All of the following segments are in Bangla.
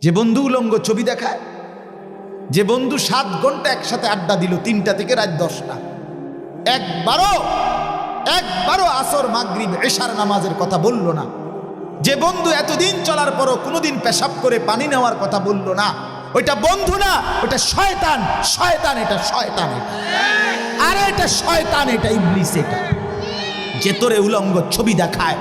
যে বন্ধু উলঙ্গ ছবি দেখায়, যে বন্ধু 7 ঘন্টা একসাথে আড্ডা দিল 3টা থেকে রাত 10টা, একবারও আসর মাগরিব এশার নামাজের কথা বলল না, যে বন্ধু এতদিন চলার পরও কোনোদিন পেশাব করে পানি নেওয়ার কথা বলল না, ওইটা বন্ধু না, ওটা শয়তান। শয়তান এটা, শয়তান এটা, আরে এটা শয়তান, এটা ইবলিস এটা। যে তোরে উলঙ্গ ছবি দেখায়,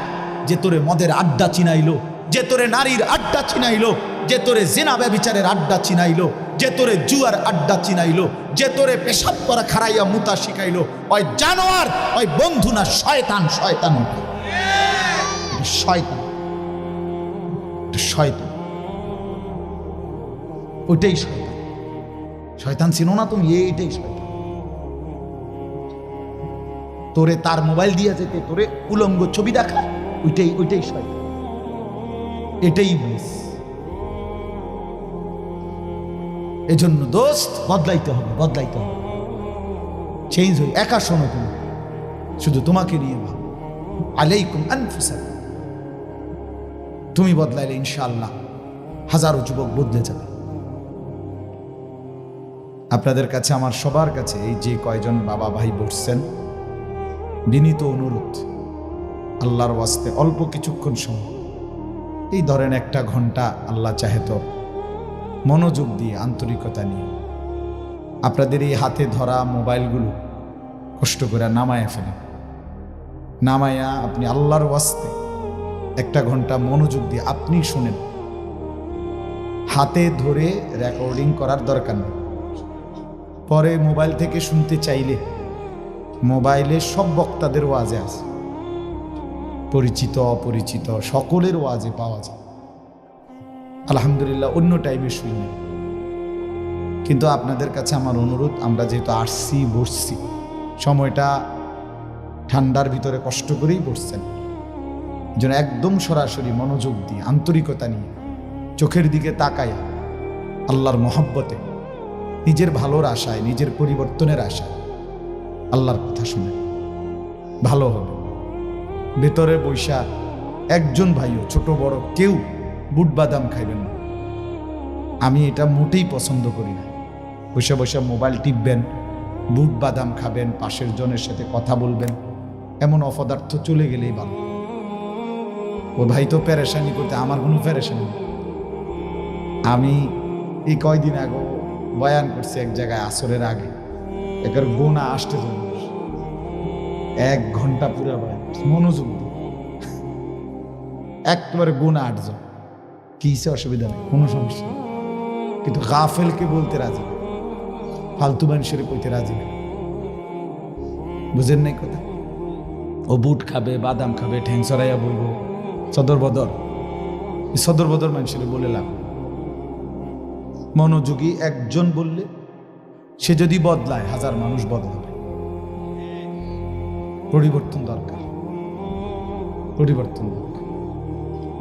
যে তোরে মদের আড্ডা চিনাইলো, যে তোরে নারীর আড্ডা চিনাইলো, যে তোরে জিনা ব্যভিচারের আড্ডা চিনাইলো, যে তোরে জুয়ার আড্ডা চিনাইলো, যে তোরে পেশাব করা খারাইয়া মুতা শিখাইলো, ওই জানোয়ার, ওই বন্ধু না, শয়তান। শয়তান ওটা, শয়তান, শয়তান, ওইটাই শয়তান। শয়তান চিনো না তুমি? এইটাই শয়তান। তোরে তার মোবাইল দিয়ে যেতে তোরে উলঙ্গ ছবি দেখা, ওইটাই শয়তান, এটাই ইবলিস। এজন্য দোস্ত বদলাইতে হবে, চেঞ্জ হই। একা শোনো, তুমি শুধু তোমাকে নিয়ে ভাবো। আলাইকুম আনফুসাকুম। তুমি বদলাইলে ইনশাআল্লাহ হাজারো যুবক বদলে যাবে। আপনাদের কাছে, আমার সবার কাছে, এই যে কয়জন বাবা ভাই বসছেন, বিনীত অনুরোধ, আল্লাহর ওয়াস্তে অল্প কিছুক্ষণ সময়, এই ধরেন 1টা ঘন্টা আল্লাহ চাহে তো মনোযোগ দিয়ে, আন্তরিকতা নিয়ে আপনাদের এই হাতে ধরা মোবাইলগুলো কষ্ট করে নামায়া ফেলেন। নামায়া আপনি আল্লাহর ওয়াস্তে 1টা ঘন্টা মনোযোগ দিয়ে আপনি শুনেন। হাতে ধরে রেকর্ডিং করার দরকার নেই। পরে মোবাইল থেকে শুনতে চাইলে মোবাইলে সব বক্তাদের ওয়াজে আছে, পরিচিত অপরিচিত সকলের ওয়াজে পাওয়া যায়। আলহামদুলিল্লাহ, অন্য টাইমে শুনলেন। কিন্তু আপনাদের কাছে আমার অনুরোধ, আমরা যেহেতু আসছি, বসছি, সময়টা ঠান্ডার ভিতরে কষ্ট করেই বসছেন, যেন একদম সরাসরি মনোযোগ দিয়ে, আন্তরিকতা নিয়ে, চোখের দিকে তাকায়, আল্লাহর মহব্বতে, নিজের ভালোর আশায়, নিজের পরিবর্তনের আশায় আল্লাহর কথা শুনে ভালো হবে। ভেতরে বৈশা একজন ভাইও, ছোট বড় কেউ বুট বাদাম খাইবেন না। আমি এটা মোটেই পছন্দ করি না। বসে বসে মোবাইল টিপবেন, বুট বাদাম খাবেন, পাশের জনের সাথে কথা বলবেন, এমন অপদার্থ চলে গেলেই ভালো। ও ভাই তো পেরেশানি করতে, আমার কোনো পেরেশানি নেই। আমি এই কয়দিন আগে বয়ান করছি এক জায়গায়, আসরের আগে, একের গোনা আসতে চলে 1 ঘন্টা পুরা বয়ান, মনোযোগ দিয়ে একেবারে গোনা 8 জন। কিসে অসুবিধা নেই, কোনো সমস্যা নেই। কিন্তু গাফেলকে বলতে রাজি না, ফালতু মানুষের কইতে রাজি না। বুঝেন নাই কথা? ও বুট খাবে, বাদাম খাবে, ঠ্যাং সরাইয়া বলব সদর বদর মানুষের বলে লাভ। মনোযোগী একজন বললে সে যদি বদলায়, 1000 মানুষ বদলাবে। পরিবর্তন দরকার।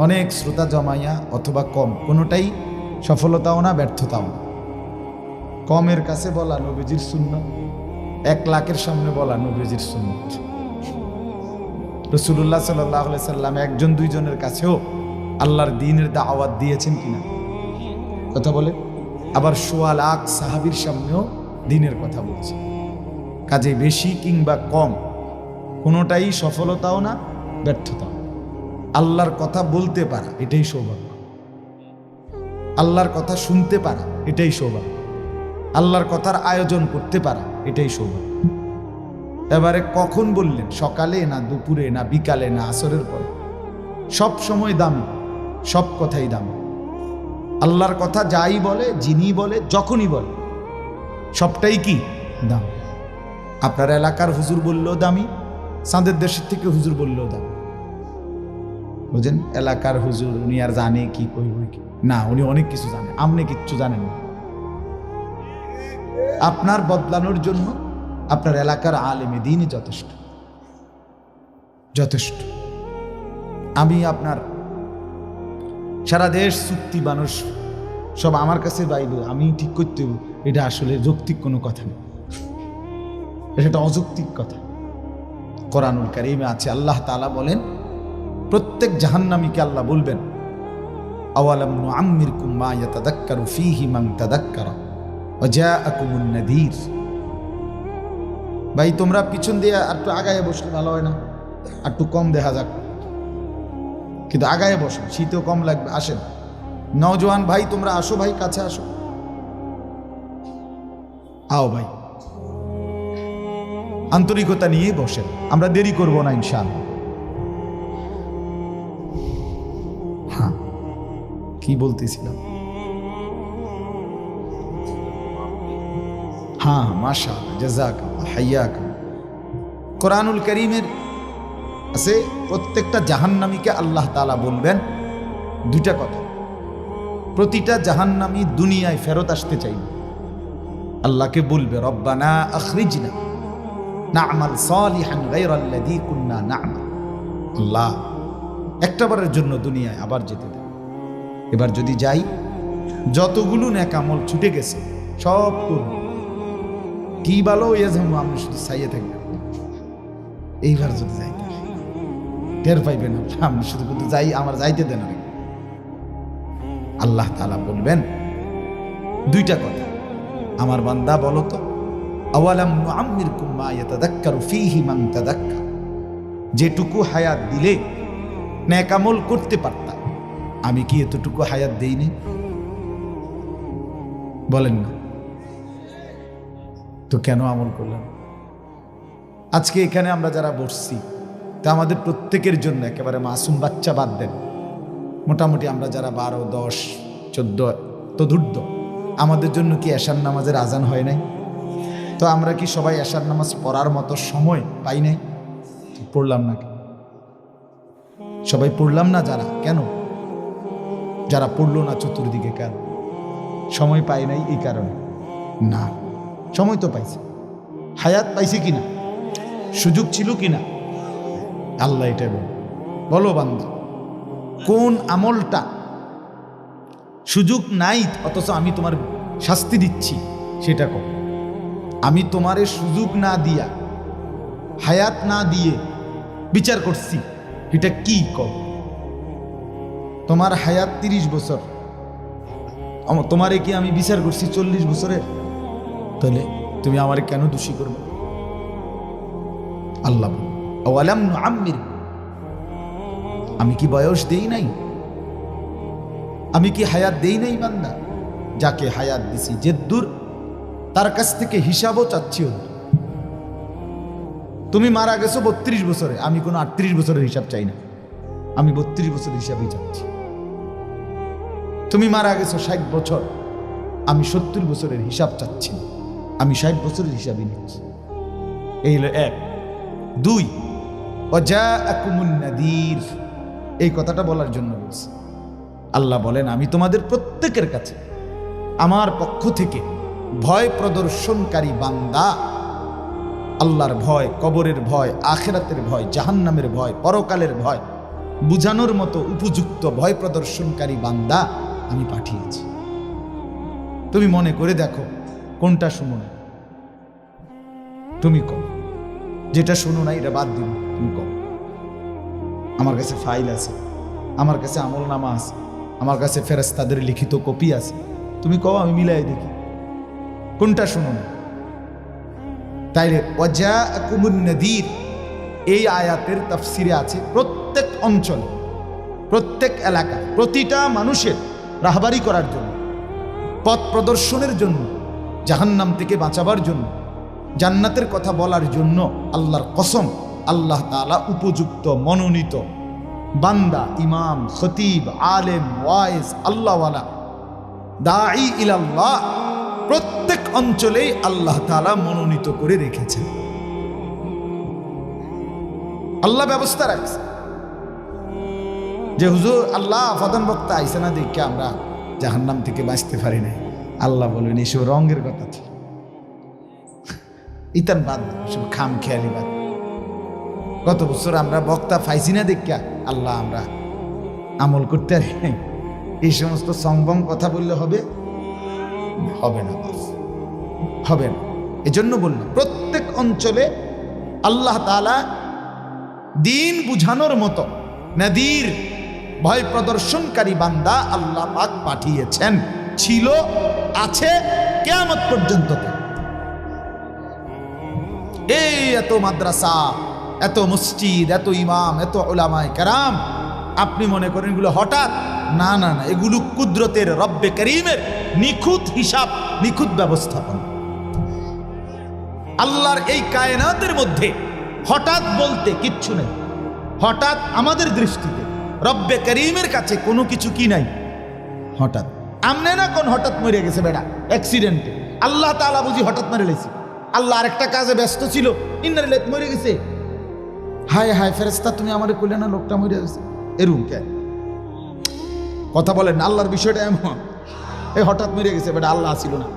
অনেক শ্রোতা জমাইয়া অথবা কম, কোনোটাই সফলতাও না, ব্যর্থতাও না। কমের কাছে বলা নবীজির সুন্নাত, 1 লাখের সামনে বলা নবীজির সুন্নাত। রাসূলুল্লাহ সাল্লাল্লাহু আলাইহি সাল্লাম 1 2 জনের কাছেও আল্লাহর দ্বীনের দাওয়াত দিয়েছেন কিনা কথা বলে। আবার 1.25 লাখ সাহাবীর সামনেও দ্বীনের কথা বলছে। কাজে বেশি কিংবা কম কোনোটাই সফলতাও না, ব্যর্থতাও। আল্লাহর কথা বলতে পারা, এটাই সৌভাগ্য। আল্লাহর কথা শুনতে পারা, এটাই সৌভাগ্য। আল্লাহর কথার আয়োজন করতে পারা, এটাই সৌভাগ্য। এবারে কখন বললেন, সকালে না দুপুরে না বিকালে না আসরের পরে, সব সময় দামি, সব কথাই দামি। আল্লাহর কথা যাই বলে, যিনি বলে, যখনই বলে, সবটাই কি দাম। আপনার এলাকার হুজুর বললেও দামি, চাঁদের দেশের থেকে হুজুর বললেও দামি। বুঝেন? এলাকার হুজুর, উনি আর জানে কি কইব কি না, উনি অনেক কিছু জানে, আপনি কিচ্ছু জানেন না। আপনার বদলানোর জন্য আপনার এলাকার আলেমে দ্বীনই যথেষ্ট। আমি আপনার সারা দেশ চুক্তি মানুষ সব আমার কাছে বাইবে, আমি ঠিক করতে হবে, এটা আসলে যৌক্তিক কোনো কথা নেই, এটা অযৌক্তিক কথা। কোরআনুল কারীমে আছে, আল্লাহ তাআলা বলেন, প্রত্যেক জাহান্নামীকে আল্লাহ বলবেন, আওয়ালাম নুআম্মিরকুম মা ইয়াতাযাক্কারু ফীহি মান তাযাক্কারা ওয়া জাআকুমুন নাযীর। ভাই তোমরা পিছন দিয়ে আর একটু আগায় বসলে ভালো হয় না? আর একটু কম দেখা যাক, কিন্তু আগায় বসো, শীতও কম লাগবে। আসেন নওজোয়ান ভাই, তোমরা আসো ভাই, কাছে আসো, আও ভাই, আন্তরিকতা নিয়ে বসেন, আমরা দেরি করব না ইনশাআল্লাহ। হ্যাঁ, কি বলতেছিলাম? হ্যাঁ, মাশাআল্লাহ, জাযাকাল্লাহ, হাইয়াকাল্লাহ। কোরআনুল কারীমের আছে প্রত্যেকটা জাহান্নামীকে আল্লাহ তাআলা বলবেন দুইটা কথা। প্রতিটা জাহান্নামী দুনিয়ায় ফেরত আসতে চাইবে, আল্লাহকে বলবে রব্বানা আখরিজনা না'মাল সালিহান গায়রাল্লাযী কুন্না না'মাল। আল্লাহ একটাবারের জন্য দুনিয়ায় আবার যেতে দেন, এবার যদি যাই যতগুলো নেক আমল ছুটে গেছে সব করব, কি ভালো হইয়া যাবো, আমি শুধু চাইয়ে থাকবে। এইবার যদি যাই টের পাইবেন, আমি শুধু কিন্তু যাই, আমার যাইতে দেন। আল্লাহ তাআলা বলবেন দুইটা কথা, আমার বান্দা বলো তো আওয়ালাম নুআম্মিরকুম মা ইয়াতাযাক্কারু ফীহি মান তাযাক্কার, যেটুকু হায়াত দিলে নেক আমল করতে পারতাম, আমি কি এতটুকু হায়াত দেইনি? বলেন না তো কেন আমল করলাম? আজকে এখানে আমরা যারা বসছি তা আমাদের প্রত্যেকের জন্য, একেবারে মাসুম বাচ্চা বাদ দেন, মোটামুটি আমরা যারা 12, 10, 14 তদূর্ধ্ব, আমাদের জন্য কি এশার নামাজের আজান হয় নাই? তো আমরা কি সবাই এশার নামাজ পড়ার মতো সময় পাই নাই? পড়লাম না, সবাই পড়লাম না। যারা কেন, যারা পড়লো না চতুর্দিকে কেন? সময় পাই নাই এই কারণে না, সময় তো পাইছে, হায়াত পাইছে কিনা, সুযোগ ছিল কিনা, আল্লাহ এটা বলো বান্দা, কোন আমলটা সুযোগ নাই অথচ আমি তোমার শাস্তি দিচ্ছি সেটা কর। আমি তোমারে সুযোগ না দিয়া, হায়াত না দিয়ে বিচার করছি, এটা কি কর? তোমার হায়াত 30 বছর, তোমারে কি আমি বিচার করছি 40 বছরের? তাহলে তুমি আমারে কেন দোষী করবে? আল্লাহ আওয়ালাম নুআম্মির, আমি কি বয়স দেই নাই? আমি কি হায়াত দেই নাই? বান্দা যাকে হায়াত দিছি যেদূর, তার কাছ থেকে হিসাবও চাচ্ছি। তুমি মারা গেছো 32 বছরে, আমি কোনো 38 বছরের হিসাব চাই না, আমি 32 বছরের হিসাবই চাচ্ছি। তুমি মারা গেছো 60 বছর, আমি 70 বছরের হিসাব চাচ্ছি না, আমি 60 বছরের হিসাবই নিচ্ছি। এই হলো 1। 2 ওয়াজাআকুমুন নাযীর, এই কথাটা বলার জন্য বলছি। আল্লাহ বলেন আমি তোমাদের প্রত্যেকের কাছে আমার পক্ষ থেকে ভয় প্রদর্শনকারী বান্দা, আল্লাহর ভয়, কবরের ভয়, আখিরাতের ভয়, জাহান্নামের ভয়, পরকালের ভয় বুঝানোর মতো উপযুক্ত ভয় প্রদর্শনকারী বান্দা আমি পাঠিয়েছি। তুমি মনে করে দেখো কোনটা শুনো না, তুমি কম, যেটা শুনো না এটা বাদ দিন, তুমি কম। আমার কাছে ফাইল আছে, আমার কাছে আমল নামা আছে, আমার কাছে ফেরেশতাদের লিখিত কপি আছে, তুমি কও, আমি মিলাই দেখি কোনটা শুনো না। তাইলে ওয়াজাআকুমুন নাযীর, এই আয়াতের তাফসিরে আছে প্রত্যেক অঞ্চলে, প্রত্যেক এলাকা, প্রতিটা মানুষের রাহবারি করার জন্য, পথ প্রদর্শনের জন্য, জাহান্নাম থেকে বাঁচাবার জন্য, জান্নাতের কথা বলার জন্য আল্লাহর কসম আল্লাহ তাআলা উপযুক্ত মনোনীত বান্দা, ইমাম, খতিব, আলেম, ওয়াইজ, আল্লাহওয়ালা, দাঈ ইলাল্লাহ প্রত্যেক অঞ্চলেই আল্লাহ তাআলা মনোনীত করে রেখেছেন। আল্লাহ ব্যবস্থা রাখছে যে হুজুর আল্লাহ ফাদান বক্তা আইসে না দেখে আমরা জাহান্নাম থেকে বাঁচতে পারি নাই। আল্লাহ বলবেন এসব রঙের কথা ছিল, ইতান বাদ, সব খাম খেয়ালি বাদ। গত বছর আমরা বক্তা পাইছি না দেখা আল্লাহ আমরা আমল করতে পারি নাই, এই সমস্ত সংবম কথা বললে হবে? হবে না, হবে না। এজন্য বললাম প্রত্যেক অঞ্চলে আল্লাহ তাআলা দিন বুঝানোর মতো নাদির ভয় প্রদর্শনকারী বান্দা আল্লাহ পাক পাঠিয়েছেন, ছিল, আছে, কিয়ামত পর্যন্ত। এই এত মাদ্রাসা, এত মসজিদ, এত ইমাম, এত উলামায়ে কেরাম, আপনি মনে করেন এগুলো হঠাৎ? না না না, এগুলো কুদরতের রব্বে করিমের নিখুঁত হিসাব, নিখুঁত ব্যবস্থাপনা। আল্লাহর এই কায়নাতের মধ্যে হঠাৎ বলতে কিচ্ছু নেই। হঠাৎ আমাদের দৃষ্টিতে রব্বে করিমের কাছে কোনো কিছু কি নাই হঠাৎ। আমনে না কোন হঠাৎ মরে গেছে বেড়া অ্যাক্সিডেন্টে, আল্লাহ তাআলা বুঝি হঠাৎ মেরে লেছে। আল্লাহ আরেকটা কাজে ব্যস্ত ছিল, ইন্নালিল্লাহি মরে গেছে, হায় হায় ফেরেশতা তুমি আমারে কইলে না লোকটা মরে গেছে, এরকম কে কথা বলেন? আল্লাহর বিষয়টা এমন, এই হঠাৎ মরে গেছে বেটা, আল্লাহ ছিল না,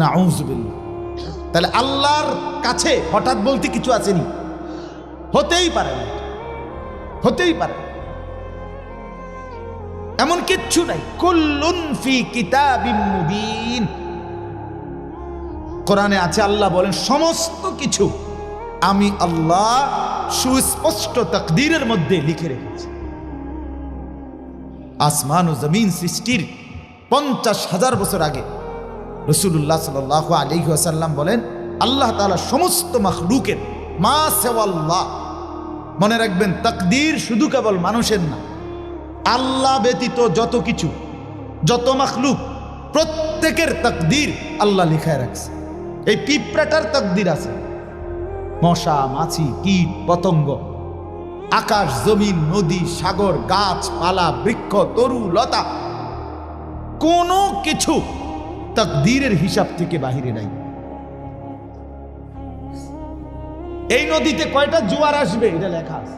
নাউযুবিল্লাহ। তাহলে আল্লাহর কাছে হঠাৎ বলতে কিছু আসেনি, হতেই পারে না, হতেই পারে এমন কিচ্ছু নাই। কুল্লুন ফি কিতাবিম মুবিন, কোরআনে আছে, আল্লাহ বলেন সমস্ত কিছু আমি আল্লাহ সুস্পষ্ট তাকদীরের মধ্যে লিখে রেখেছি। আসমান ও জমিন সৃষ্টির 50,000 বছর আগে রাসূলুল্লাহ সাল্লাল্লাহু আলাইহি ওয়াসাল্লাম বলেন, আল্লাহ তাআলা সমস্ত মাখলুকের, মা সাওয়াল্লাহ, মনে রাখবেন তাকদীর শুধু কেবল মানুষের না, আল্লাহ ব্যতীত যত কিছু, যত মাখলুক, প্রত্যেকের তাকদীর আল্লাহ লিখায় রাখছে। এই পিঁপড়াটার তাকদীর আছে, মশা, মাছি, কীট, পতঙ্গ, আকাশ, জমিন, নদী, সাগর, গাছপালা, বৃক্ষ, তরু, লতা, কোনো কিছু তাকদীরের হিসাব থেকে বাহিরে নাই। এই নদীতে কয়টা জোয়ার আসবে এটা লেখা আছে,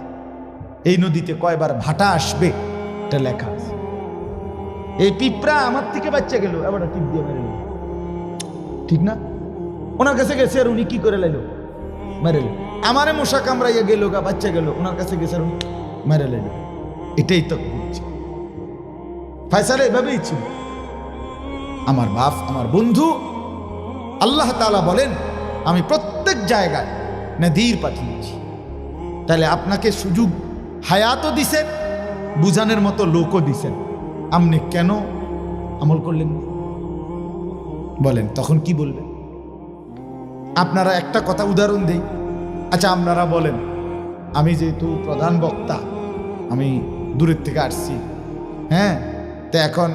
এই নদীতে কয়বার ভাটা আসবে এটা লেখা আছে। এই পিঁপড়া আমার থেকে বাচ্চা গেল, এবার টিপ দিয়ে মেরে নিল, ঠিক না? ওনার কাছে গেছে আর উনি কি করে লাইল, মেরে নিল। আমারে মশা কামড়াইয়া গেল, গা বাচ্চা গেল, ওনার কাছে গেছে আর উনি মেরে লাইল। এটাই তো বুঝছি, ফয়সালা এভাবেই ছিল। আমার বাপ, আমার বন্ধু, আল্লাহ তাআলা বলেন আমি প্রত্যেক জায়গায় নদীর পাঠিয়েছি। তাহলে আপনাকে সুযোগ হায়াতও দিছেন, বুঝানোর মতো লোকও দিছেন, আপনি কেন আমল করলেন বলেন? তখন কি বলবেন? আপনারা একটা কথা উদাহরণ দেই, আচ্ছা আপনারা বলেন, আমি যেহেতু প্রধান বক্তা, আমি দূরের থেকে আসছি, হ্যাঁ, তো এখন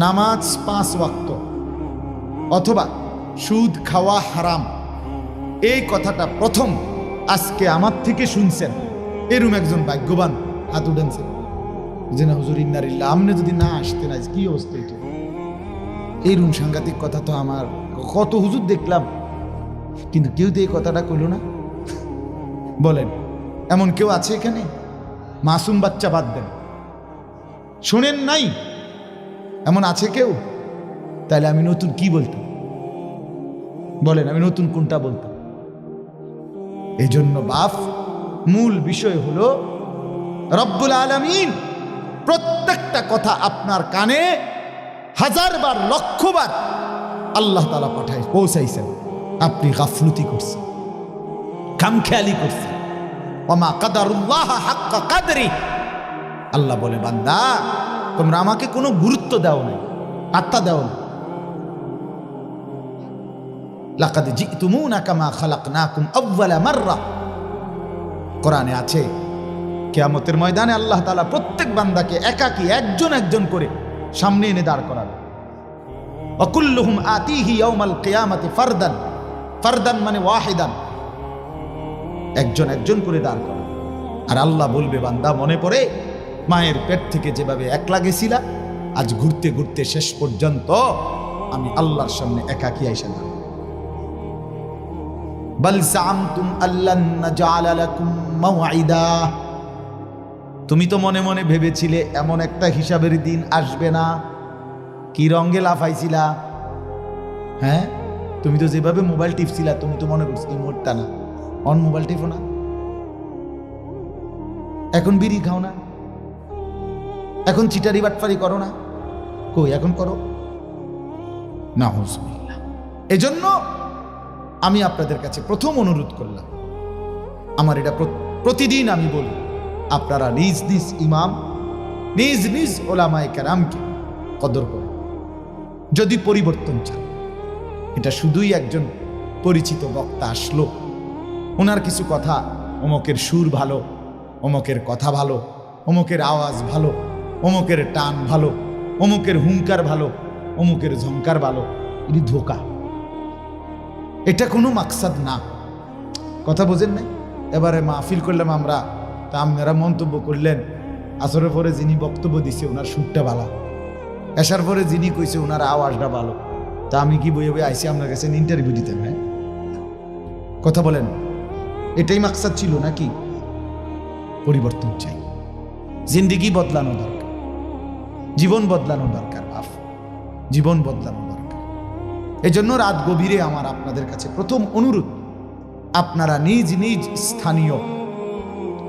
নামাজ 5 ওয়াক্ত অথবা সুদ খাওয়া হারাম, এই কথাটা প্রথম আজকে আমার থেকে শুনছেন, এরম একজন ভাগ্যবান হাত উঠেছেন যে না হুজুর ইন্নারিল্লাহ, আপনি যদি না আসতেন আজ কি অবস্থা এটা। এইরকম সাংঘাতিক কথা তো আমার কত হুজুর দেখলাম, কিন্তু কেউ তো এই কথাটা কইল না। বলেন এমন কেউ আছে এখানে? মাসুম বাচ্চা বাদ দেন, শোনেন নাই, এমন আছে কেউ? তাহলে আমি নতুন কি বলতাম বলেন? আমি নতুন কোনটা বলতাম? এই জন্য বাপ, মূল বিষয় হলো রব্বুল আলামিন প্রত্যেকটা কথা আপনার কানে 1000 বার, 1,00,000 বার আল্লাহ তাআলা পাঠায় পৌঁছাইছেন, আপনি গাফলতি করছেন, খামখেয়ালি করছেন। ওমা কাদারুল্লাহ হাক্কা কাদরি, আল্লাহ বলে বান্দা তোমরা আমাকে কোনো গুরুত্ব দাও না, পাত্তা দাও না। লাকাদ জিতুমুনা কামা খালাকনাকুম আউওয়ালা মাররা, কোরআনে আছে কিয়ামতের ময়দানে আল্লাহ তাআলা প্রত্যেক বান্দাকে একাকী একজন একজন করে সামনে এনে দাঁড় করাবে। ওয়া কুল্লুহুম আতিহি ইয়াউমাল কিয়ামাতি ফারদান, ফারদান মানে ওয়াহিদান, একজন একজন করে দাঁড় করাবে। আর আল্লাহ বলবে বান্দা মনে পড়ে মায়ের পেট থেকে যেভাবে একলা গেছিলা, আজ ঘুরতে ঘুরতে শেষ পর্যন্ত আমি আল্লাহর সামনে একাকী আইসা দাঁড়াবো। বাল জামতুম আল্লান নাজআলা লাকুম মাওঈদা, তুমি তো মনে মনে ভেবেছিলে এমন একটা হিসাবের দিন আসবে না। কি রঙে লাফাইছিলা, হ্যাঁ? তুমি তো যেভাবে মোবাইল টিপছিলা, তুমি তো মনে করছি মোটটা না, অন মোবাইল টিপো না, এখন বিড়ি খাও না, এখন চিটারি বাটফারি করো না, কই এখন করো না। হুজুবিল্লাহ। এজন্য আমি আপনাদের কাছে প্রথম অনুরোধ করলাম, আমার এটা প্রতিদিন আমি বলি, আপনারা নিজ নিজ ইমাম নিজ নিজ ওলামায়ে কেরামকে কদর করে যদি পরিবর্তন চান। এটা শুধুই একজন পরিচিত বক্তা আসলো, ওনার কিছু কথা, অমুকের সুর ভালো, অমুকের কথা ভালো, অমুকের আওয়াজ ভালো, অমুকের টান ভালো, অমুকের হুঙ্কার ভালো, অমুকের ঝংকার ভালো, এটি ধোকা। এটা কোনো মাকসাদ না। কথা বোঝেন নাই? এবারে মাহফিল করলাম আমরা, তা আপনারা মন্তব্য করলেন আসরের পরে যিনি বক্তব্য দিছে ওনার সুরটা ভালো, এসার পরে যিনি কইছে ওনার আওয়াজটা ভালো, তা আমি কি বইয়ে বইয়ে আইসি আপনার কাছে ইন্টারভিউ দিতে? হ্যাঁ, কথা বলেন, এটাই মাকসাদ ছিল নাকি? পরিবর্তন চাই, জিন্দিগি বদলানো দরকার, জীবন বদলানো দরকার, বাপ, জীবন বদলানো দরকার। এজন্য রাত গভীরে আমার আপনাদের কাছে প্রথম অনুরোধ, আপনারা নিজ নিজ স্থানীয়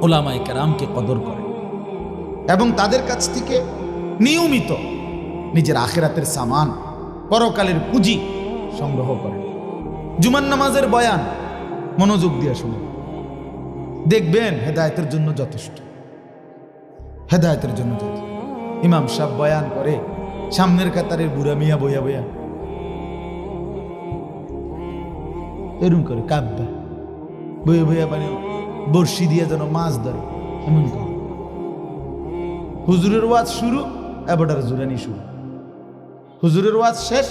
ওলামায়ে কেরামকে কদর করেন এবং তাদের কাছ থেকে নিয়মিত নিজের আখিরাতের সামান, পরকালের পুঁজি সংগ্রহ করেন। জুমার নামাজের বয়ান মনোযোগ দিয়ে শুনুন, দেখবেন হেদায়েতের জন্য যথেষ্ট, হেদায়েতের জন্য যথেষ্ট। ইমাম সাহেব বয়ান করে, সামনের কাতারের বুড়া মিয়া বইয়া বইয়া এরম করে কাব্বা বইয়া বইয়া, মানে বর্ষি দিয়ে যেন মাছ ধরে এমন করে। হুজুরের ওয়াজ শুরু, এবারটার জুরানি শুরু, হুজুরের ওয়াজ শেষ,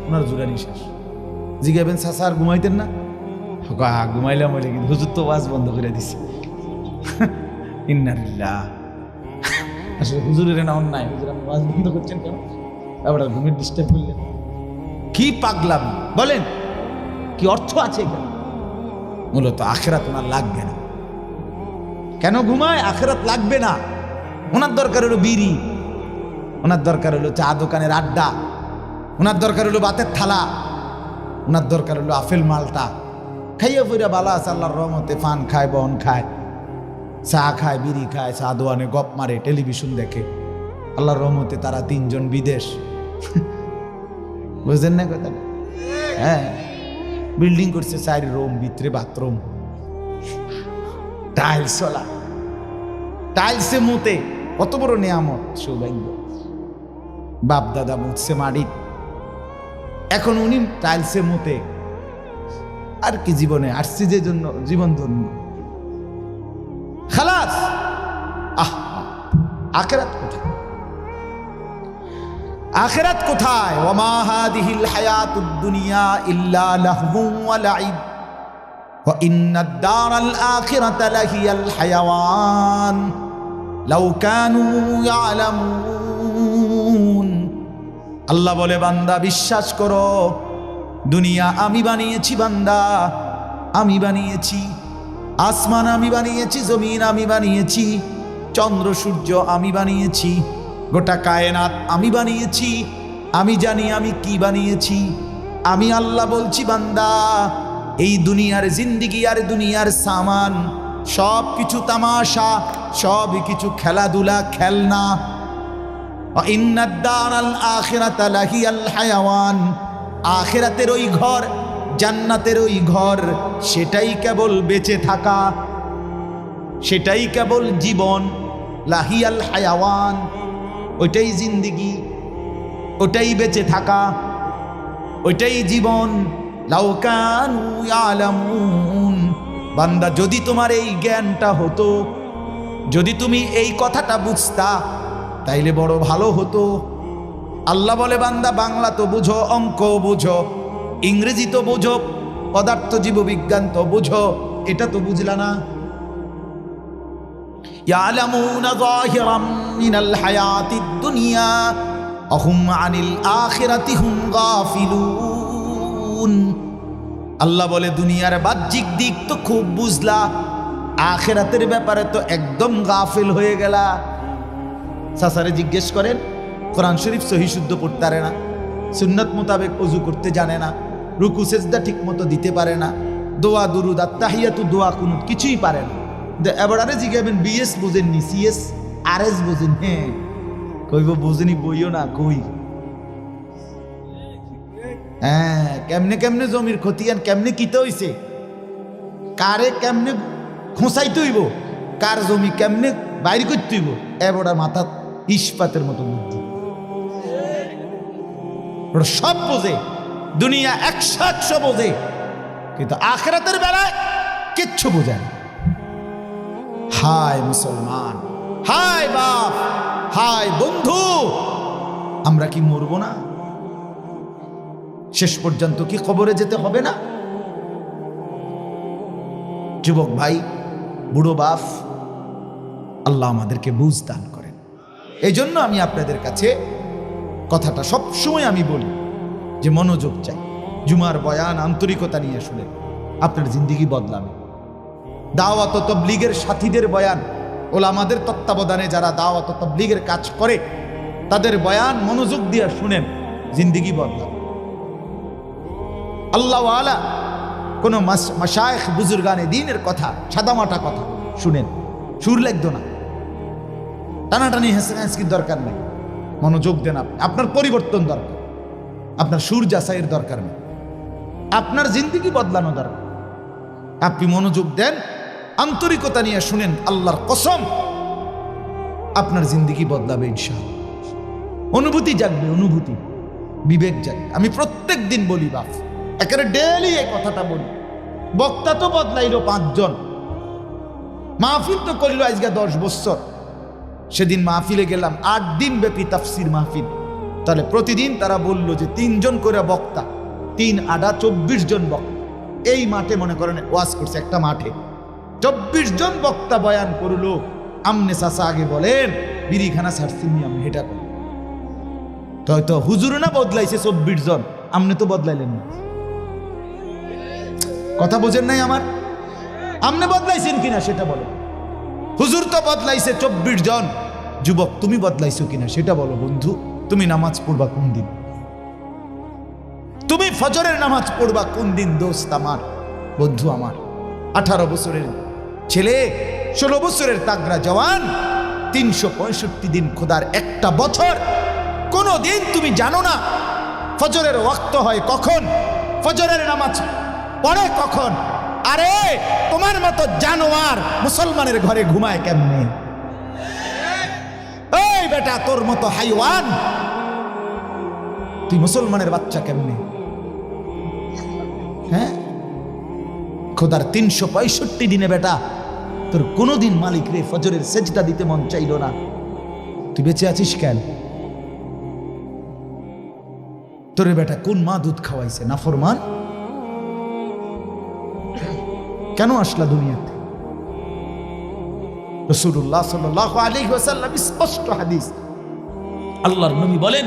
ওনার জুরানি শেষ। জিগাবেন চাচা আর ঘুমাইতেন না? ঘুমাইলাম বলে, কিন্তু হুজুর তো ওয়াজ বন্ধ করে দিছে। ইন্নালিল্লাহ। আসলে হুজুরের না অন্যায়, হুজুর আপনি ওয়াজ বন্ধ করছেন কেন? এবার ঘুমের ডিস্টার্ব করলেন, কি পাগলাম বলেন? কি অর্থ আছে কেন? মূলত আখিরাত ওনার লাগবে না। কেন ঘুমায়? আখিরাত লাগবে না। ওনার দরকার হলো বিড়ি, ওনার দরকার হলো চা দোকানের আড্ডা, ওনার দরকার হলো বাতের থালা, ওনার দরকার হলো আফেল মালটা। খাইয়া ফিরা বালা আছে আল্লাহর রহমতে, ফান খায়, বন খায়, চা খায়, বিড়ি খায়, চা দোয়ানে গপ মারে, টেলিভিশন দেখে। আল্লাহর রহমতে তারা তিনজন বিদেশ। বুঝলেন না কথা? হ্যাঁ, বিল্ডিং করছে 4 রুম, ভিতরে বাথরুম, টাইলস ওলা, টাইলসে মুতে। কত বড় নিয়ামত, সৌভাগ্য। বাপ দাদা মুতছে মাটি, এখন উনি টাইলসে মুতে। আর কি জীবনে আসছি যে জন্য, জীবন ধন্য, খালাস। আখিরাত কোথায়? আখিরাত কোথায়? ওয়ামা হাদিহিল হায়াতুদ দুনিয়া ইল্লা লাহবুন ওয়া লাইব ওয়া ইন্নাদ দারাল আখিরাতা লাহিয়াল হায়াওয়ান লাউ কানু ইয়ালামুন। আল্লাহ বলে, বান্দা বিশ্বাস করো, দুনিয়া আমি বানিয়েছি বান্দা, আমি বানিয়েছি। আসমান আমি বানিয়েছি, জমিন আমি বানিয়েছি, চন্দ্র সূর্য আমি বানিয়েছি, গোটা কায়নাত আমি বানিয়েছি। আমি জানি আমি কি বানিয়েছি। আমি আল্লাহ বলছি, বান্দা এই দুনিয়ার জিন্দিগি আর দুনিয়ার সামান সব কিছু তামাশা, সব কিছু খেলাধুলা, খেলনা। ইন্নাদ দারাল আখিরাতা লাহিয়াল হায়াওয়ান, আখিরাতের ওই ঘর, জান্নাতের ওই ঘর, সেটাই কেবল বেঁচে থাকা, সেটাই কেবল জীবন। লাহিয়াল হায়াওয়ান, ওইটাই জিন্দিগি, ওটাই বেঁচে থাকা, ওইটাই জীবন। লাউ কানু ইয়ালামুন। বান্দা, যদি তোমার এই জ্ঞানটা হতো, যদি তুমি এই কথাটা বুঝতা, তাইলে বড় ভালো হতো। আল্লাহ বলে, বান্দা বাংলা তো বুঝো, অঙ্ক বুঝো, ইংরেজি তো বুঝো, পদার্থ জীববিজ্ঞান তো বুঝো, এটা তো বুঝলা না। ইয়ালামুনা যাহিরাম মিনাল হায়াতিদ দুনিয়া ওয়া হুম আনিল আখিরাতি হুম গাফিলুন। আল্লাহ বলে, দুনিয়ার বাহ্যিক দিক তো খুব বুঝলা, আখিরাতের ব্যাপারে তো একদম গাফিল হয়ে গেলা। সাসারে জিজ্ঞেস করেন, কোরআন শরীফ সহি শুদ্ধ পড়তে পারে না, সুন্নত মোতাবেক ওযু করতে জানে না, রুকু সেজদা ঠিক মতো দিতে পারে না, দোয়া দুরুদ আত্তাহিয়াতু দোয়া কুনুত কিছুই পারে না। এবারে জিজ্ঞাবেন, বিএস বুঝেননি, সিএস আরএস বুঝেন? হ্যাঁ, কইব বুঝেনি, বইও না কই। হ্যাঁ, কেমনে কেমনে জমির খতিয়ান কেমনে কিতে হইছে, কারে কেমনে খোঁচাইতে হইব, কার জমি কেমনে বাইর করতে হইব, এবারে মাথা ইস্পাতের মতো বুদ্ধি। ওরা সব বোঝে, দুনিয়া 100 বোঝে, কিন্তু আখিরাতের বেলায় কিচ্ছু বোঝে না। হায় মুসলমান, হায় বাপ, হায় বন্ধু, আমরা কি মরবো না? শেষ পর্যন্ত কি কবরে যেতে হবে না? যুবক ভাই, বুড়ো বাপ, আল্লাহ আমাদেরকে বুঝ দান করেন। এই জন্য আমি আপনাদের কাছে কথাটা সবসময় আমি বলি যে মনোযোগ চাই। জুমার বয়ান আন্তরিকতা নিয়ে শুনেন, আপনার জিন্দেগি বদলাবে। দাওয়াত ও তাবলীগের সাথীদের বয়ান, ওলামাদের তত্ত্বাবধানে যারা দাওয়াত ও তাবলীগের কাজ করে তাদের বয়ান মনোযোগ দিয়ে শুনেন, জিন্দেগি বদলাবে। আল্লাহ ওয়ালা কোন মাশায়েখ বুজুর্গানে দ্বীনের কথা, সাদামাটা কথা শুনেন, সুর লাগতো না, টানাটানি হেসকি দরকার নেই। মনোযোগ দেন, আপনার পরিবর্তন দরকার, আপনার সুর যাচাইয়ের দরকার নেই, আপনার জিন্দেগি বদলানো দরকার। আপনি মনোযোগ দেন, আন্তরিকতা নিয়ে শুনেন, আল্লাহর কসম আপনার জিন্দেগি বদলাবে ইনশাআল্লাহ। অনুভূতি জাগবে, অনুভূতি, বিবেক জাগবে। আমি প্রত্যেক দিন বলি বাপ, একেবারে ডেইলি এই কথাটা বলি। বক্তা তো বদলাইল 5 জন, মাহফিল তো করিল আজকে 10 বছর। সেদিন মাহফিলে গেলাম, 8 দিন ব্যাপী তাফসির মাহফিল। তাহলে প্রতিদিন তারা বলল যে 3 জন করে বক্তা, 3 আডা 24 জন বক্তা। এই মাঠে মনে করেন ওয়াজ করছে, একটা মাঠে 24 জন বক্তা বয়ান করলো। আমনে চাচা আগে বলেন বিড়িখানা ছাড়ছিনি, আমি হেটা করি তো হয়তো হুজুর না বদলাইছে 24 জন, আমনে তো বদলাইলেন না। কথা বোঝেন নাই আমার? আমনে বদলাইছেন কিনা সেটা বলো। হুজুর তো বদলাইছে 24 জন, যুবক তুমি বদলাইছো কিনা সেটা বলো। বন্ধু, তুমি নামাজ পড়বা কোন দিন? তুমি ফজরের নামাজ পড়বা কোন দিন? দোস্ত আমার, বন্ধু আমার, 18 বছরের ছেলে, 16 বছরের তাগড়া জওয়ান, 365 দিন খোদার একটা বছর, কোন দিন তুমি জানো না ফজরের ওয়াক্ত হয় কখন, ফজরের নামাজ পড়ে কখন? আরে তোমার মতো জানোয়ার মুসলমানের ঘরে ঘুমায় কেমনে? এই বেটা, তোর মতো হাইওয়ান তুই মুসলমানের বাচ্চা কেমনে? হ্যাঁ, খোদার 365 দিনে বেটা তোর কোনদিন মালিক রে ফজরের সেজদা দিতে মন চাইল না, তুই বেঁচে আছিস কেন? তোরে বেটা কোন মা দুধ খাওয়াইছে? নাফরমান, কেন আসলা দুনিয়াতে? রাসূলুল্লাহ সাল্লাল্লাহু আলাইহি ওয়াসাল্লাম স্পষ্ট হাদিস, আল্লাহর নবী বলেন,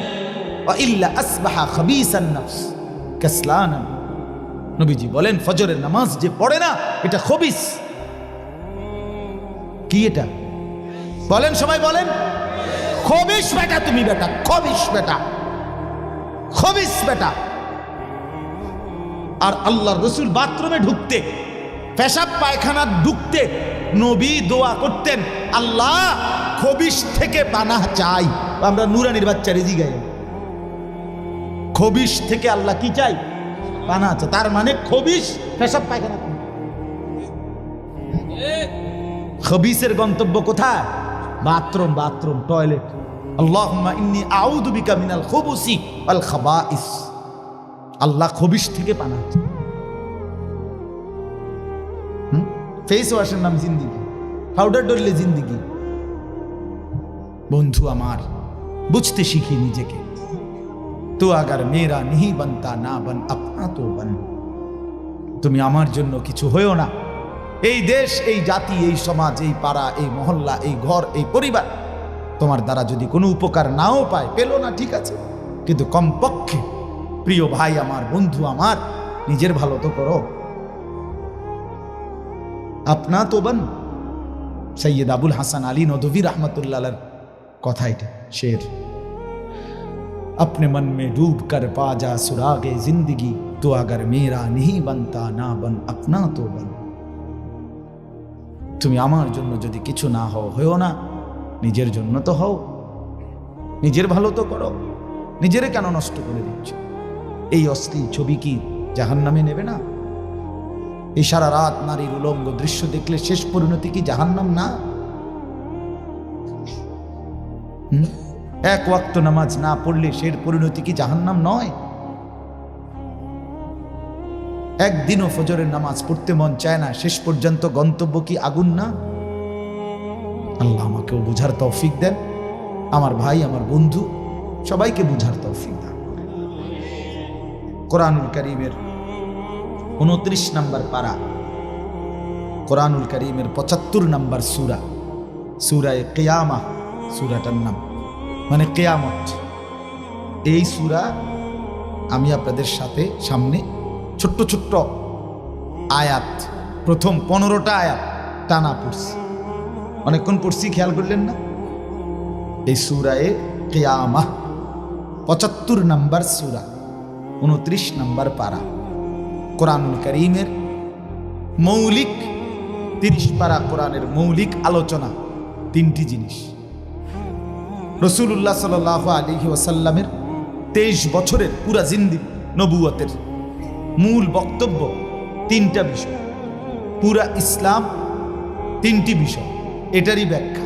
ওয়া ইল্লা আসবাহা খাবিসান নফস কাসলানা। নবীজি বলেন, ফজরের নামাজ যে পড়ে না এটা খবিস। কি এটা বলেন, সবাই বলেন, খবিস বেটা, তুমি বেটা খবিস বেটা, খবিস বেটা। আর আল্লাহর রাসূল বাথরুমে ঢুকতে, পেশাব পায়খানা ঢুকতে নবী দোয়া করতেন, আল্লাহ খবিস থেকে পানাহ চাই। আমরা নুরানির বাচ্চা রেজি গাই, খবিস থেকে আল্লাহ কি চাই? পানাহ চাই। তার মানে খবিস পেশাব পায়খানা। খবিসের গন্তব্য কোথায়? Bathroom, bathroom, toilet. আল্লাহুম্মা ইন্নী আউযু বিকা মিনাল খুবুসি ওয়াল খাবাইস। আল্লাহ খবিস থেকে পানাহ চাই। ফেস ওয়াশের নাম জিন্দিগি, পাউডার ডললে জিন্দিগি। বন্ধু আমার, বুঝতে শিখি নিজেকে। তো আগার মেরা নেহি বনতা না বন আপনা তো বন। তুমি আমার জন্য কিছু হয়েও না। এই দেশ, এই জাতি, এই সমাজ, এই পাড়া, এই মহল্লা, এই ঘর, এই পরিবার তোমার দ্বারা যদি কোনো উপকার নাও পায়, পেলো না ঠিক আছে, কিন্তু কমপক্ষে প্রিয় ভাই আমার, বন্ধু আমার, নিজের ভালো তো করো। আপনা তো বন। সৈয়দ আবুল হাসান আলী নদভী रहमतुल्लाह কথা এটা, শের। अपने मन में डूब कर पा जा सुरागे जिंदगी, तो अगर मेरा नहीं बनता ना बन अपना तो बन। তুমি আমার জন্য যদি কিছু না হও না, নিজের জন্য তো হও, নিজের ভালো তো করো। নিজেরে কেন নষ্ট করে দিচ্ছ? এই অশ্লীল ছবি কি জাহান্নামে নেবে না? এই সারা রাত নারীর উলঙ্গ দৃশ্য দেখলে শেষ পরিণতি কি জাহান্নাম না? এক ওয়াক্ত নামাজ না পড়লে সের পরিণতি কি জাহান্নাম নয়? একদিনও ফজরের নামাজ পড়তে মন চায় না, শেষ পর্যন্ত গন্তব্য কি আগুন না? আল্লাহ আমাকেও বুঝার তৌফিক দেন, আমার ভাই আমার বন্ধু সবাইকে বুঝার তৌফিক দেন। কোরআনুল কারীমের 29 নম্বর পারা, কোরআনুল কারীমের 75 নম্বর সূরা, সূরায়ে কিয়ামা সূরাটার নাম, মানে কিয়ামত। এই সূরা আমি আপনাদের সাথে সামনে ছোট্ট ছোট্ট আয়াত, প্রথম 15টা আয়াত টানা পড়ছি, অনেকক্ষণ পড়ছি, খেয়াল করলেন না? এই সূরায়ে কিয়ামা 75 নম্বর সূরা, 29 নম্বর পারা, কোরআনুল কারীমের মৌলিক 30 পারা কোরআনের মৌলিক আলোচনা 3টি জিনিস। রাসূলুল্লাহ সাল্লাল্লাহু আলাইহি ওয়াসাল্লামের 23 বছরের পুরা জিন্দেগি নবুয়তের মূল বক্তব্য 3টা বিষয়, পুরা ইসলাম 3টি বিষয়, এটারই ব্যাখ্যা।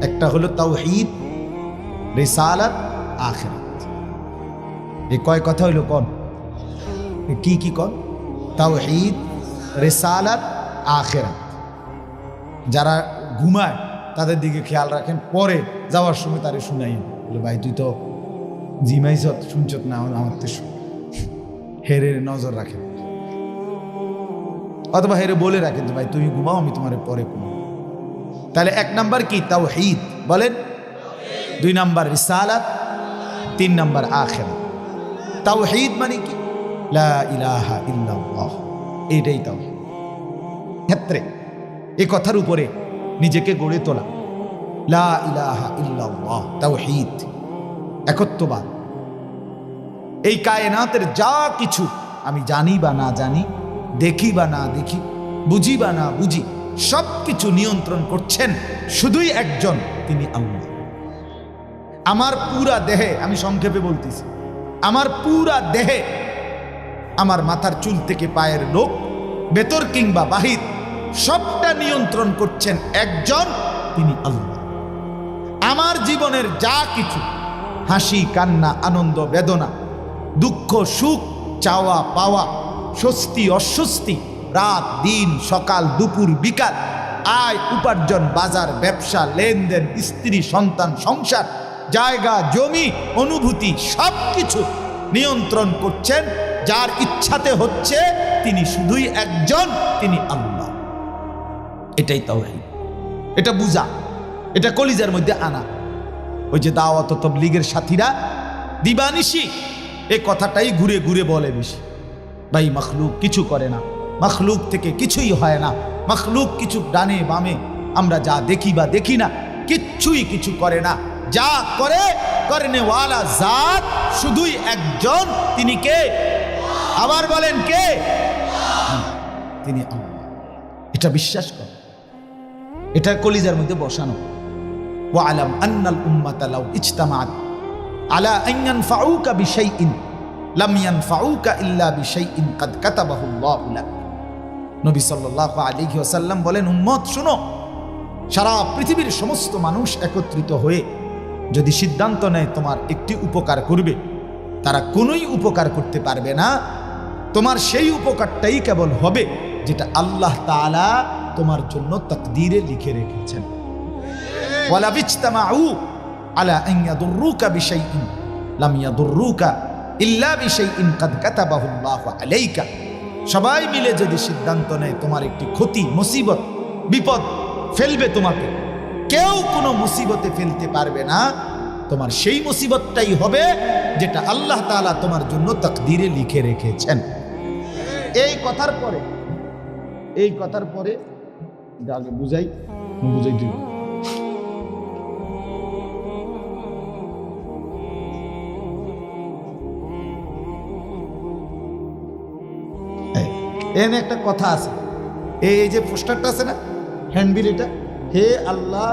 একটা হলো তাওহীদ, রিসালাত, আখিরাত। এই কয় কথা হইল কোন? কি কি কোন? তাওহীদ, রিসালাত, আখিরাত। যারা ঘুমায় তাদের দিকে খেয়াল রাখেন, পরে যাওয়ার সময় তারে শুনাই, বলে ভাই তুই তো জিমাইছ, শুনছত না, আমার তো হেরে নজর রাখেন, অথবা হেরে বলে রাখেন যে ভাই তুমি ঘুমাও, আমি তোমার পরে ঘুমাও। তাহলে 1 নাম্বার কি? তাওহীদ বলেন, 2 নাম্বার রিসালাত, 3 নাম্বার আখিরাত। তাওহীদ মানে কি? লা ইলাহা ইল্লাল্লাহ, এটাই তাওহীদ। ক্ষেত্রে এই কথার উপরে নিজেকে গড়ে তোলা, লা ইলাহা ইল্লাল্লাহ, তাওহীদ, একত্ববাদ। এই কায়নাতের যা কিছু আমি জানি বা না জানি, দেখি বা না দেখি, বুঝি বা না বুঝি, সব কিছু নিয়ন্ত্রণ করছেন শুধুই একজন, তিনি আল্লাহ। আমার পুরা দেহে, আমি সংক্ষেপে বলতেছি, আমার পুরা দেহে, আমার মাথার চুল থেকে পায়ের লোক, ভেতর কিংবা বাহির, সবটা নিয়ন্ত্রণ করছেন একজন, তিনি আল্লাহ। আমার জীবনের যা কিছু, হাসি কান্না, আনন্দ বেদনা, দুঃখ সুখ, চাওয়া পাওয়া, স্বস্তি অস্বস্তি, রাত দিন, সকাল দুপুর বিকাল, আয় উপার্জন, বাজার ব্যবসা, লেনদেন, স্ত্রী সন্তান, সংসার, জায়গা জমি, অনুভূতি, সব কিছু নিয়ন্ত্রণ করছেন যার ইচ্ছাতে হচ্ছে, তিনি শুধুই একজন, তিনি আল্লাহ। এটাই তাওহীদ। এটা বুঝা, এটা কলিজার মধ্যে আনা। ওই যে দাওয়াত ও তাবলীগের সাথীরা দিবানিশি এই কথাটাই ঘুরে ঘুরে বলে বেশি, ভাই মাখলুক কিছু করে না, মাখলুক থেকে কিছুই হয় না, মাখলুক কিছু ডানে বামে, আমরা যা দেখি বা দেখি না, কিচ্ছুই কিছু করে না, যা করে করনেওয়ালা জাত শুধুই একজন, তিনি কে? আবার বলেন কে? তিনি আল্লাহ। এটা বিশ্বাস কর, এটা কলিজার মধ্যে বসানো। ওয়ালাম আন্নাল উম্মাতা লাউ ইজতামাআত আলা আন ইয়ানফাউকা বিশাইইন লাম ইয়ানফাউকা ইল্লা বিশাইইন কাদ কাতাবাহু আল্লাহু লাক। নবী সাল্লাল্লাহু আলাইহি ওয়াসাল্লাম বলেন, উম্মত শুনো, সারা পৃথিবীর সমস্ত মানুষ একত্রিত হয়ে যদি সিদ্ধান্ত নেয় তোমার একটি উপকার করবে, তারা কোনোই উপকার করতে পারবে না, তোমার সেই উপকারটাই কেবল হবে যেটা আল্লাহ তাআলা তোমার জন্য তাকদীরে লিখে রেখেছেন। ওয়ালা বিজতামাউ আলা আন ইয়াদুররুকা বিশাইইন লাম ইয়াদুররুকা ইল্লা বিশাইইন কাদ কাতাবাহু আল্লাহু আলাইকা। সবাই মিলে যদি সিদ্ধান্ত নেয় তোমার একটি ক্ষতি, মুসিবত, বিপদ ফেলবে তোমাকে, কেউ কোনো মুসিবতে ফেলতে পারবে না, তোমার সেই মুসিবতটাই হবে যেটা আল্লাহ তাআলা তোমার জন্য তাকদীরে লিখে রেখেছেন। এই কথার পরে আগে বুঝাই দিই। এখানে একটা কথা আছে, এই যে পোস্টারটা আছে না, হ্যান্ডবিল, এটা, হে আল্লাহ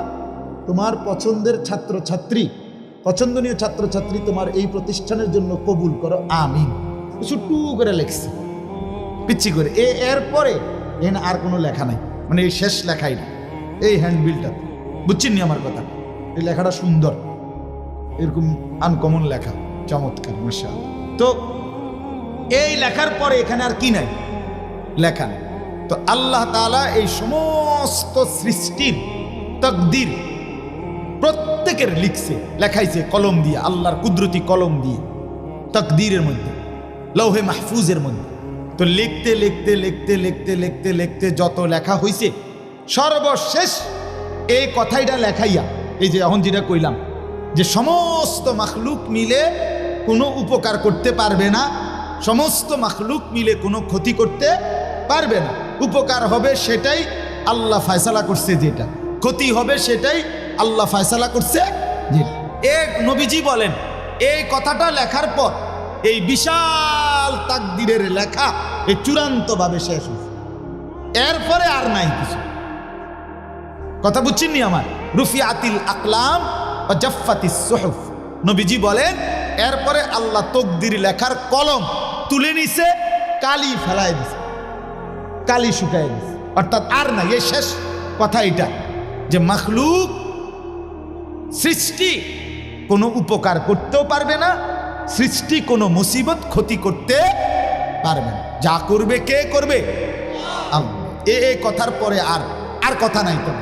তোমার পছন্দের ছাত্রছাত্রী, পছন্দনীয় ছাত্রছাত্রী তোমার এই প্রতিষ্ঠানের জন্য কবুল করো, আমিন। ছোট্টু করে লেখছে পিচ্ছি করে, এরপরে এখানে আর কোনো লেখা নাই, মানে এই শেষ লেখাই না এই হ্যান্ডবিলটা, বুঝছেন নি আমার কথা? এই লেখাটা সুন্দর, এরকম আনকমন লেখা, চমৎকার, মাশাআল্লাহ। তো এই লেখার পরে এখানে আর কি নাই, লেখা নেই। তো আল্লাহ তাআলা এই সমস্ত সৃষ্টির তাকদীর প্রত্যেকের লিখছে, লেখাইছে কলম দিয়ে, আল্লাহর কুদরতি কলম দিয়ে, তাকদীরের মধ্যে, লৌহে মাহফুজের মধ্যে। তো লিখতে লিখতে লিখতে লিখতে লিখতে লিখতে যত লেখা হইছে, সর্বশেষ এই কথাইটা লেখাইয়া, এই যে এখন যেটা কইলাম যে সমস্ত মাখলুক মিলে কোনো উপকার করতে পারবে না, সমস্ত মাখলুক মিলে কোনো ক্ষতি করতে পারবে না। উপকার হবে সেটাই আল্লাহ ফয়সালা করছে, যেটা ক্ষতি হবে সেটাই আল্লাহ ফয়সালা করছে। এক নবীজি বলেন, এই কথাটা লেখার পর এই বিশাল তাকদীরের লেখা এই চূড়ান্তভাবে শেষ হয়েছে, এরপরে আর নাই কিছু। কথা বুঝছেননি আমার? রুফিআতিল আকলাম ওয়া জাফফাতিস সুহুফ। নবীজি বলেন এরপরে আল্লাহ তাকদীর লেখার কলম তুলে নিছে, কালি ফেলায় দিছে, কালি শুকায় দিছে, অর্থাৎ আর নাই। এই শেষ কথা এটা যে মাখলুক সৃষ্টি কোনো উপকার করতেও পারবে না, সৃষ্টি কোনো মুসিবত ক্ষতি করতে পারবে না। যা করবে কে করবে? আল্লাহ। এই কথার পরে আর কথা নাই তো।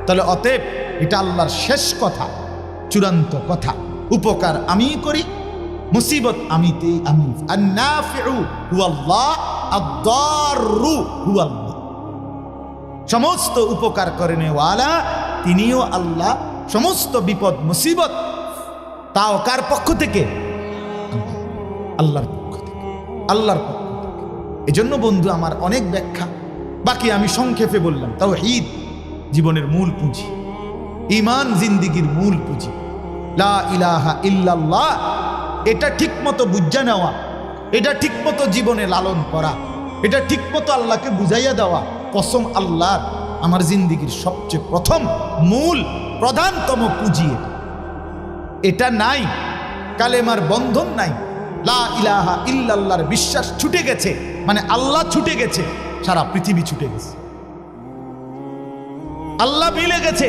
তাহলে অতএব এটা আল্লাহর শেষ কথা, চূড়ান্ত কথা। উপকার আমি করি, মুসিবত আমিতেই আমি। আন-নাফিউ হুয়াল্লাহ, আদ-দাররু হুয়াল্লাহ। সমস্ত উপকার করেনেওয়ালা তিনিও আল্লাহ, সমস্ত বিপদ মুসিবত তাও কার পক্ষ থেকে? আল্লাহর পক্ষ থেকে, আল্লাহর পক্ষ থেকে। এজন্য বন্ধু আমার অনেক ব্যাখ্যা, বাকি আমি সংক্ষেপে বললাম। তাওহীদ জীবনের মূল পুঁজি, ঈমান জিন্দেগীর মূল পুঁজি। লা ইলাহা ইল্লাল্লাহ, এটা ঠিকমতো বুঝা নেওয়া, এটা ঠিকমতো জীবনে লালন করা, এটা ঠিকমতো আল্লাহকে বুঝাইয়া দেওয়া। কসম আল্লাহর, আমার জিন্দেগীর সবচেয়ে প্রথম মূল প্রধানতম পুঁজি এটা নাই, কালেমার বন্ধন নাই, লা ইলাহা ইল্লাল্লাহর বিশ্বাস ছুটে গেছে, মানে আল্লাহ ছুটে গেছে, সারা পৃথিবী ছুটে গেছে। আল্লাহ মিলে গেছে,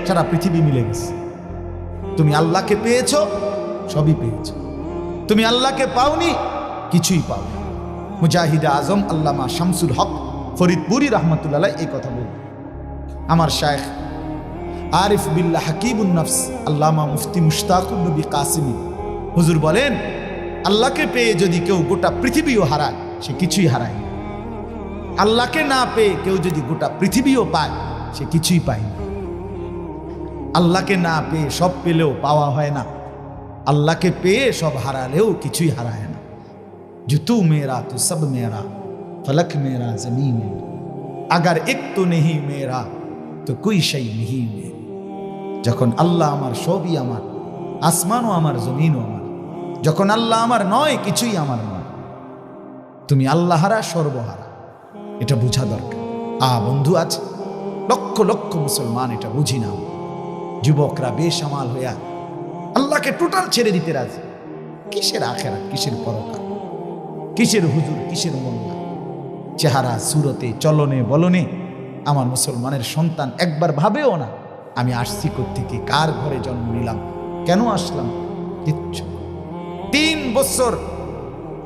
সারা পৃথিবী মিলে গেছে। তুমি আল্লাহকে পেয়েছো, সবই পেয়েছো। তুমি আল্লাহকে পাওনি, কিছুই পাওনি। মুজাহিদে আজম আল্লামা শামসুল হক ফরিদপুরি রহমতুল্লাহ এই কথা বলল। আমার শায়েখ আরিফ বিল্লাহ হাকিবুন নফস আল্লামা মুফতি মুশতাকুন নবী কাসিমি হুজুর বলেন, আল্লাহকে পেয়ে যদি কেউ গোটা পৃথিবীও হারায়, সে কিছুই হারায় না। আল্লাহকে না পেয়ে কেউ যদি গোটা পৃথিবীও পায়, সে কিছুই পায় না। আল্লাহকে না পেয়ে সব পেলেও পাওয়া হয় না, আল্লাহকে পেয়ে সব হারালেও কিছুই হারায় না। जो तू मेरा तो सब मेरा, फलक मेरा जमीन मेरा, अगर एक तो नहीं मेरा तो कोई शै नहीं मेरा। যখন আল্লাহ আমার, সবই আমার, আসমানও আমার, জমিনও আমার। যখন আল্লাহ আমার নয়, কিছুই আমার নয়। তুমি আল্লাহহারা, সর্বহারা, এটা বোঝা দরকার। বন্ধু আছে লক্ষ লক্ষ মুসলমান এটা বুঝি না। যুবকরা বেসামাল হইয়া আল্লাহকে টোটাল ছেড়ে দিতে রাজি। কিসের আখেরাত, কিসের পরকাল, কিসের হুজুর, কিসের মোল্লা। চেহারা সুরতে, চলনে বলনে আমার মুসলমানের সন্তান একবার ভাবেও না আমি আসছি কোত্থেকে, কার ঘরে জন্ম নিলাম, কেন আসলাম, কিচ্ছু। 3 বছর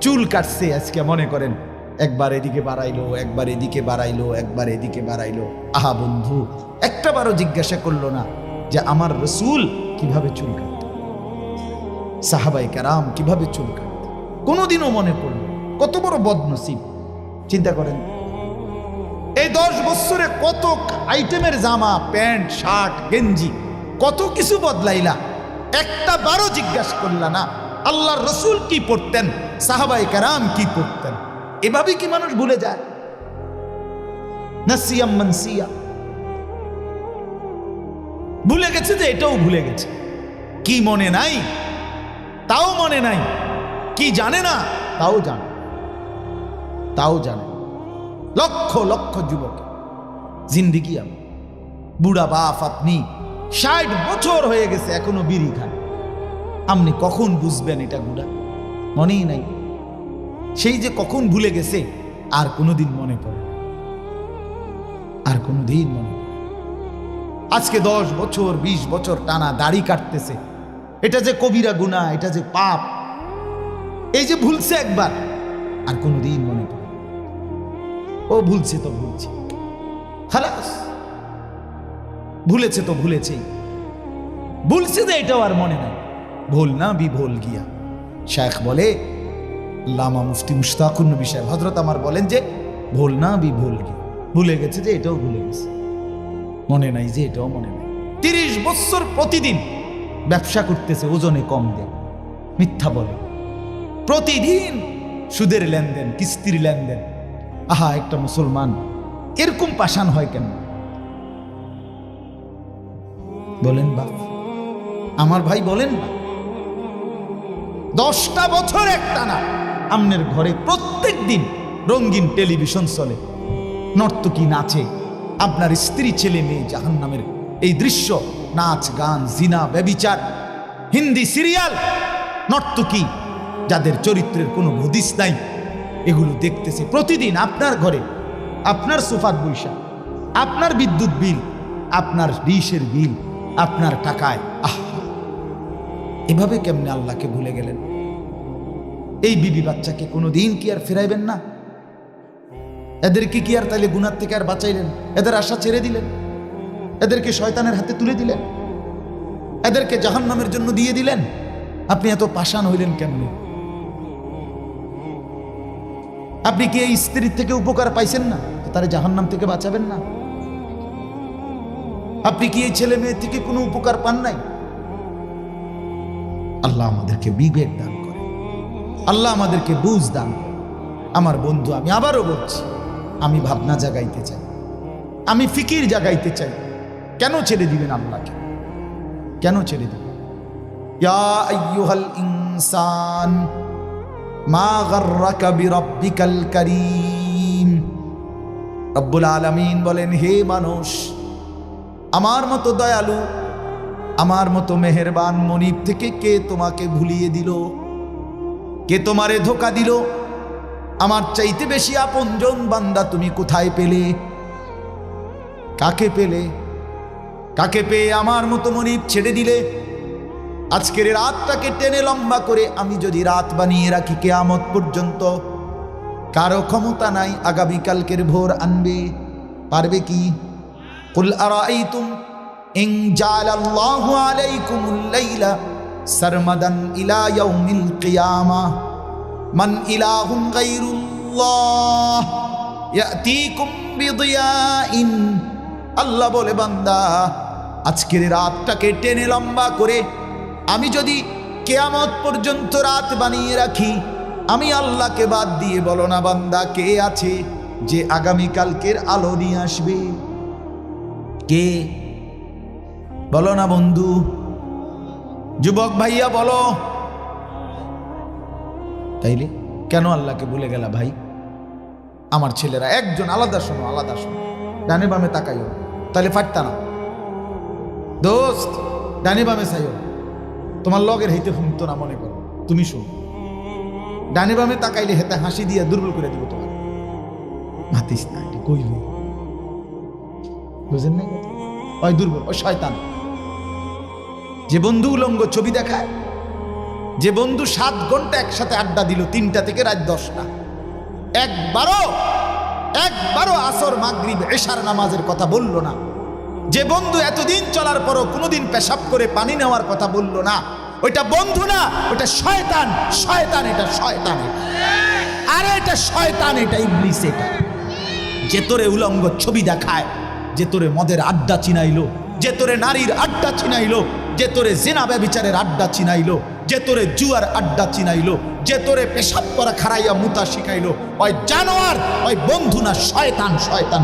চুল কাটছে, আজকে মনে করেন একবার এদিকে বাড়াইলো, একবার এদিকে বাড়াইলো, একবার এদিকে বাড়াইলো। আহা বন্ধু, একটাবারও জিজ্ঞাসা করলো না যে আমার রসুল কিভাবে চুল কাটত, সাহাবায়ে কেরাম কিভাবে চুল কাটত, কোনোদিনও মনে পড়লো। কত বড় বদনসিব চিন্তা করেন। এই 10 বছরে কত আইটেমের জামা, প্যান্ট, শার্ট, গেঞ্জি, কত কিছু বদলাইলা, একটা বারও জিজ্ঞাসা করলা না আল্লাহর রসুল কি পড়তেন, সাহাবায়ে কেরাম কি পড়তেন। এভাবে কি মানুষ ভুলে যায়? নাসিয়াম মানসিয়া, ভুলে গেছে যে এটাও ভুলে গেছে। কি মনে নাই তাও মনে নাই, কি জানে না তাও জানে, তাও জানে। লক্ষ লক্ষ যুবক জিন্দিগি, বুড়া বাপ আপনি 60 বছর হয়ে গেছে এখনো বিড়ি খান। আপনি কখন বুঝবেন এটা বুড়া? মনেই নাই। সেই যে কখন ভুলে গেছে, আর কোনোদিন মনে পড়ে, আর কোনোদিন মনে পড়ে। আজকে 10 বছর 20 বছর টানা দাড়ি কাটতেছে। এটা যে কবিরা গুনাহ, এটা যে পাপ। এই যে ভুলছে একবার, আর কোনোদিন মনে পড়ে ও ভুলছে তো ভুলছে, খালাস, ভুলেছে তো ভুলেছেই, ভুলছে যে এটাও আর মনে নাই। ভুল না বিভুল গিয়া। শেখ বলে, আল্লামা মুফতি মুশতাকুর নবী সাহেব হযরত আমার বলেন যে ভুল না বিভুল গিয়া, ভুলে গেছে যে এটাও ভুলে গেছে, মনে নাই যে এটাও মনে নাই। 30 বছর প্রতিদিন ব্যবসা করতেছে, ওজনে কম দেয়, মিথ্যা বলে, প্রতিদিন সুদের লেনদেন, কিস্তির লেনদেন। আহা, একটা মুসলমান এরকম পাষাণ হয় কেন বলেন বাপ? আমার ভাই বলেন না, 10টা বছর একটানা আমনের ঘরে প্রত্যেক দিন রঙিন টেলিভিশন চলে, নর্তকী নাচে, আপনার স্ত্রী ছেলে মেয়ে জাহান্নামের এই দৃশ্য, নাচ গান, জিনা, ব্যভিচার, হিন্দি সিরিয়াল, নর্তকী যাদের চরিত্রের কোনো হদিস নাই, এগুলো দেখতেছে প্রতিদিন আপনার ঘরে, আপনার সোফার বৈশা, আপনার বিদ্যুৎ বিল, আপনার ডিশের বিল, আপনার টাকায়। এভাবে কেমনে আল্লাহকে ভুলে গেলেন? এই বিবি বাচ্চাকে কোনোদিন কি আর ফেরাইবেন না? এদেরকে কি আর তাইলে গুনার থেকে আর বাঁচাইলেন? এদের আশা ছেড়ে দিলেন, এদেরকে শয়তানের হাতে তুলে দিলেন, এদেরকে জাহান্নামের জন্য দিয়ে দিলেন। আপনি এত পাষাণ হইলেন কেমনে? আপনি কি এই স্ত্রীর থেকে উপকার পাইছেন না? তারা জাহান্নাম থেকে বাঁচাবেন না? আপনি কি এই ছেলে মেয়ে থেকে কোনো উপকার পান নাই? আল্লাহ আমাদেরকে বিবেক দান করে, আল্লাহ আমাদেরকে বুঝ দান করে। আমার বন্ধু, আমি আবারও বলছি, আমি ভাবনা জাগাইতে চাই, আমি ফিকির জাগাইতে চাই। কেন ছেড়ে দিবেন আল্লাহকে? কেন ছেড়ে দিবেন? ইয়া আইয়ুহাল ইনসান মা গাররাকা বিরাব্বিকাল কারীম। রব্বুল আলামিন বলেন, হে মানুষ, আমার মতো দয়ালু, আমার মতো মেহেরবান মনিব থেকে কে তোমাকে ভুলিয়ে দিল? কে তোমারে ধোঁকা দিল? আমার চাইতে বেশি আপনজন বান্দা তুমি কোথায় পেলে? কাকে পেলে? কাকে পেয়ে আমার মতো মনিব ছেড়ে দিলে? আজকের রাতটাকে টেনে লম্বা করে আমি যদি রাত বানিয়ে রাখি কিয়ামত পর্যন্ত, কারো ক্ষমতা নাই আগামীকালকের ভোর আনবে। পারবে কি? কুল আরাআইতুম ইন জাআলাল্লাহু আলাইকুমুল লাইলা সারমাদান ইলা ইয়াউমিল কিয়ামাহ মান ইলাহুন গায়রুল্লাহ ইয়াতিকুম বিদিয়াইন। আল্লাহ বলে, বান্দা, আজকের রাতটাকে টেনে লম্বা করে আমি যদি কিয়ামত পর্যন্ত রাত বানিয়ে রাখি, আমি আল্লাহকে বাদ দিয়ে বলো না বান্দা, কে আছে যে আগামীকালকের আলো নিয়ে আসবে? কে? বলো না বন্ধু, যুবক ভাইয়া বলো। তাইলে কেন আল্লাহকে ভুলে গেলা ভাই? আমার ছেলেরা একজন আলাদা শোনো, আলাদা শোনো, ডানে বামে তাকাইও, তাহলে ফাটতা না। দোস্ত, ডানে বামে চাইও, তোমার লগের হেতে ফুমতো না, মনে করো তুমি শোনো। ডানে বামে তাকাইলে হেতে হাসি দিয়ে দুর্বল করে দিব তোমার। মাতিস না, এটি কইল, বুঝেন না? ওই দুর্বল, ওই শয়তান। যে বন্ধু উলঙ্গ ছবি দেখায়, যে বন্ধু 7 ঘন্টা একসাথে আড্ডা দিল 3টা থেকে রাত 10টা, একবারও আসর মাগরিব এশার নামাজের কথা বলল না, যে বন্ধু এতদিন চলার পরও কোনোদিন পেশাব করে পানি নেওয়ার কথা বলল না, ওইটা বন্ধু না, ওটা শয়তান। শয়তান, এটা শয়তান, আরে এটা শয়তান, এটা ইবলিস। এটা যে তোরে উলঙ্গ ছবি দেখায়, যে তোরে মদের আড্ডা চিনাইলো, যে তোরে নারীর আড্ডা চিনাইলো, যে তোরে জিনা ব্যভিচারের আড্ডা চিনাইলো, যে তোরে জুয়ার আড্ডা চিনাইলো, যে তোরে পেশাব করা খারাইয়া মুতা শিখাইলো, ওই জানোয়ার, ওই বন্ধু না, শয়তান। শয়তান।